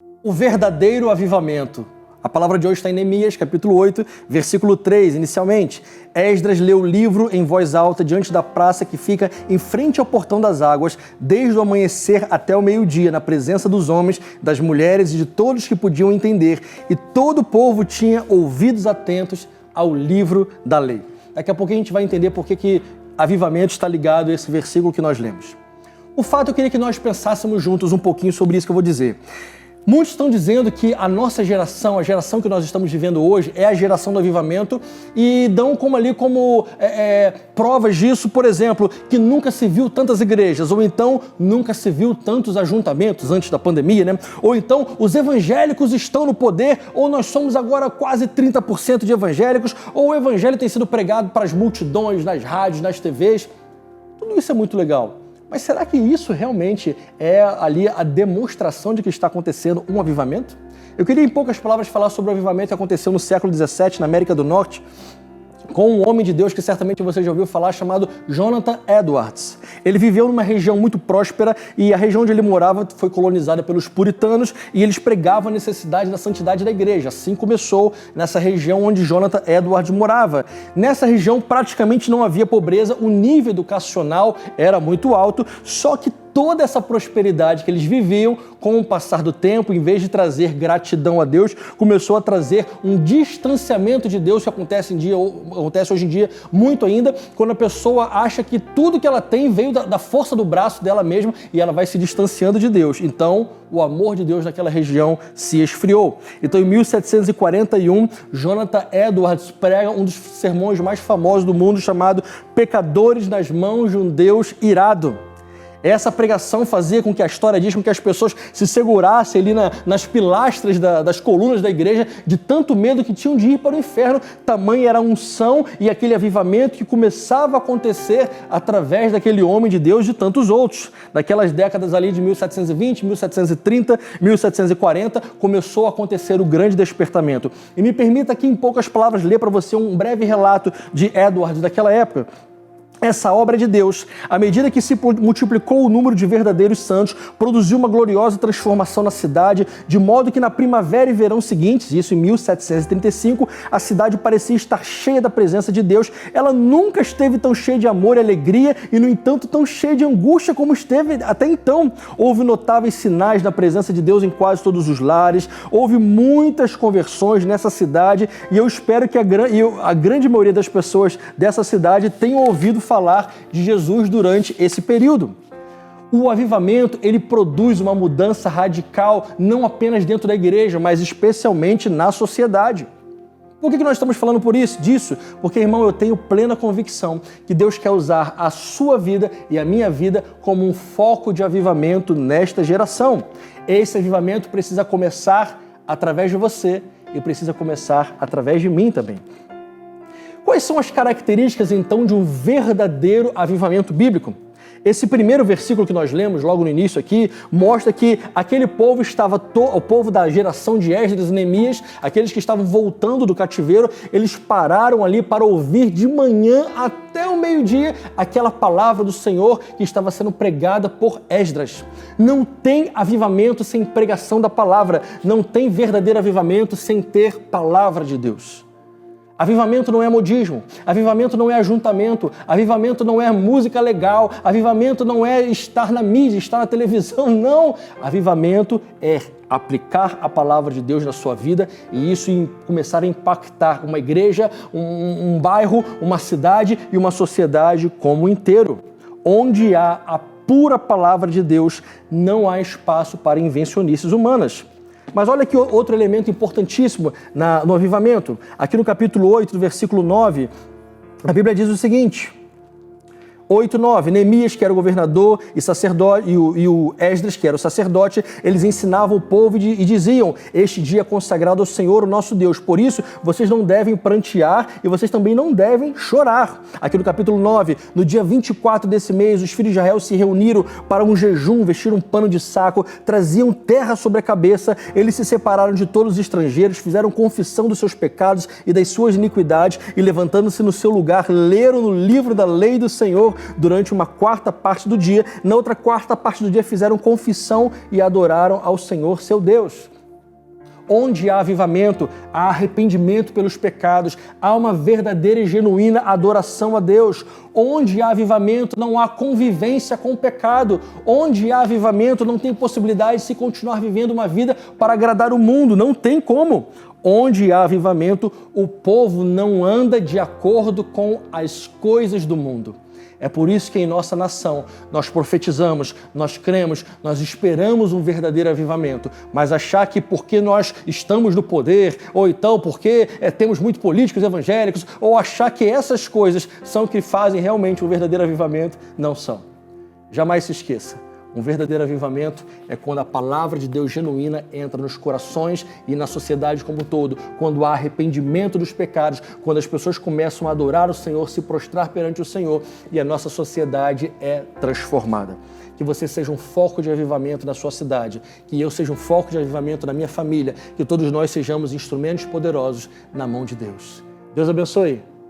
O verdadeiro avivamento. A palavra de hoje está em Neemias, capítulo 8, versículo 3, inicialmente. Esdras leu o livro em voz alta diante da praça que fica em frente ao portão das águas, desde o amanhecer até o meio-dia, na presença dos homens, das mulheres e de todos que podiam entender. E todo o povo tinha ouvidos atentos ao livro da lei. Daqui a pouco a gente vai entender por que avivamento está ligado a esse versículo que nós lemos. O fato, eu queria que nós pensássemos juntos um pouquinho sobre isso que eu vou dizer. Muitos estão dizendo que a nossa geração, a geração que nós estamos vivendo hoje, é a geração do avivamento e dão como provas disso, por exemplo, que nunca se viu tantas igrejas, ou então nunca se viu tantos ajuntamentos antes da pandemia, né? Ou então os evangélicos estão no poder, ou nós somos agora quase 30% de evangélicos, ou o evangelho tem sido pregado para as multidões, nas rádios, nas TVs. Tudo isso é muito legal. Mas será que isso realmente é ali a demonstração de que está acontecendo um avivamento? Eu queria, em poucas palavras, falar sobre o avivamento que aconteceu no século XVII, na América do Norte, com um homem de Deus que certamente você já ouviu falar, chamado Jonathan Edwards. Ele viveu numa região muito próspera e a região onde ele morava foi colonizada pelos puritanos e eles pregavam a necessidade da santidade da igreja. Assim começou nessa região onde Jonathan Edwards morava. Nessa região praticamente não havia pobreza, o nível educacional era muito alto, só que toda essa prosperidade que eles viviam, com o passar do tempo, em vez de trazer gratidão a Deus, começou a trazer um distanciamento de Deus que acontece hoje em dia muito ainda, quando a pessoa acha que tudo que ela tem veio da força do braço dela mesma e ela vai se distanciando de Deus. Então, o amor de Deus naquela região se esfriou. Então, em 1741, Jonathan Edwards prega um dos sermões mais famosos do mundo, chamado Pecadores nas mãos de um Deus irado. Essa pregação fazia com que a história diz com que as pessoas se segurassem ali nas pilastras das colunas da igreja de tanto medo que tinham de ir para o inferno. Tamanha era a unção e aquele avivamento que começava a acontecer através daquele homem de Deus e de tantos outros. Naquelas décadas ali de 1720, 1730, 1740, começou a acontecer o grande despertamento. E me permita aqui em poucas palavras ler para você um breve relato de Edwards daquela época. Essa obra de Deus, à medida que se multiplicou o número de verdadeiros santos, produziu uma gloriosa transformação na cidade, de modo que na primavera e verão seguintes, isso em 1735, a cidade parecia estar cheia da presença de Deus. Ela nunca esteve tão cheia de amor e alegria e, no entanto, tão cheia de angústia como esteve até então. Houve notáveis sinais da presença de Deus em quase todos os lares, houve muitas conversões nessa cidade e eu espero que a grande maioria das pessoas dessa cidade tenham ouvido falar de Jesus durante esse período. O avivamento, ele produz uma mudança radical, não apenas dentro da igreja, mas especialmente na sociedade. Por que nós estamos falando disso? Porque, irmão, eu tenho plena convicção que Deus quer usar a sua vida e a minha vida como um foco de avivamento nesta geração. Esse avivamento precisa começar através de você e precisa começar através de mim também. Quais são as características, então, de um verdadeiro avivamento bíblico? Esse primeiro versículo que nós lemos logo no início aqui mostra que aquele povo o povo da geração de Esdras e Neemias, aqueles que estavam voltando do cativeiro, eles pararam ali para ouvir de manhã até o meio-dia aquela palavra do Senhor que estava sendo pregada por Esdras. Não tem avivamento sem pregação da palavra, não tem verdadeiro avivamento sem ter palavra de Deus. Avivamento não é modismo, avivamento não é ajuntamento, avivamento não é música legal, avivamento não é estar na mídia, estar na televisão, não. Avivamento é aplicar a palavra de Deus na sua vida e isso começar a impactar uma igreja, um bairro, uma cidade e uma sociedade como inteiro. Onde há a pura palavra de Deus, não há espaço para invencionices humanas. Mas olha aqui outro elemento importantíssimo no avivamento. Aqui no capítulo 8, do versículo 9, a Bíblia diz o seguinte: 8:9, Neemias, que era o governador e sacerdote, e o Esdras, que era o sacerdote, eles ensinavam o povo e diziam: este dia é consagrado ao Senhor, o nosso Deus. Por isso, vocês não devem prantear e vocês também não devem chorar. Aqui no capítulo 9, no dia 24 desse mês, os filhos de Israel se reuniram para um jejum, vestiram um pano de saco, traziam terra sobre a cabeça, eles se separaram de todos os estrangeiros, fizeram confissão dos seus pecados e das suas iniquidades e, levantando-se no seu lugar, leram no livro da lei do Senhor durante uma quarta parte do dia. Na outra quarta parte do dia fizeram confissão e adoraram ao Senhor, seu Deus. Onde há avivamento, há arrependimento pelos pecados, há uma verdadeira e genuína adoração a Deus. Onde há avivamento, não há convivência com o pecado. Onde há avivamento, não tem possibilidade de se continuar vivendo uma vida para agradar o mundo. Não tem como. Onde há avivamento, o povo não anda de acordo com as coisas do mundo. É por isso que em nossa nação nós profetizamos, nós cremos, nós esperamos um verdadeiro avivamento. Mas achar que porque nós estamos no poder, ou então porque temos muitos políticos evangélicos, ou achar que essas coisas são que fazem realmente um verdadeiro avivamento, não são. Jamais se esqueça. Um verdadeiro avivamento é quando a palavra de Deus genuína entra nos corações e na sociedade como um todo, quando há arrependimento dos pecados, quando as pessoas começam a adorar o Senhor, se prostrar perante o Senhor e a nossa sociedade é transformada. Que você seja um foco de avivamento na sua cidade, que eu seja um foco de avivamento na minha família, que todos nós sejamos instrumentos poderosos na mão de Deus. Deus abençoe.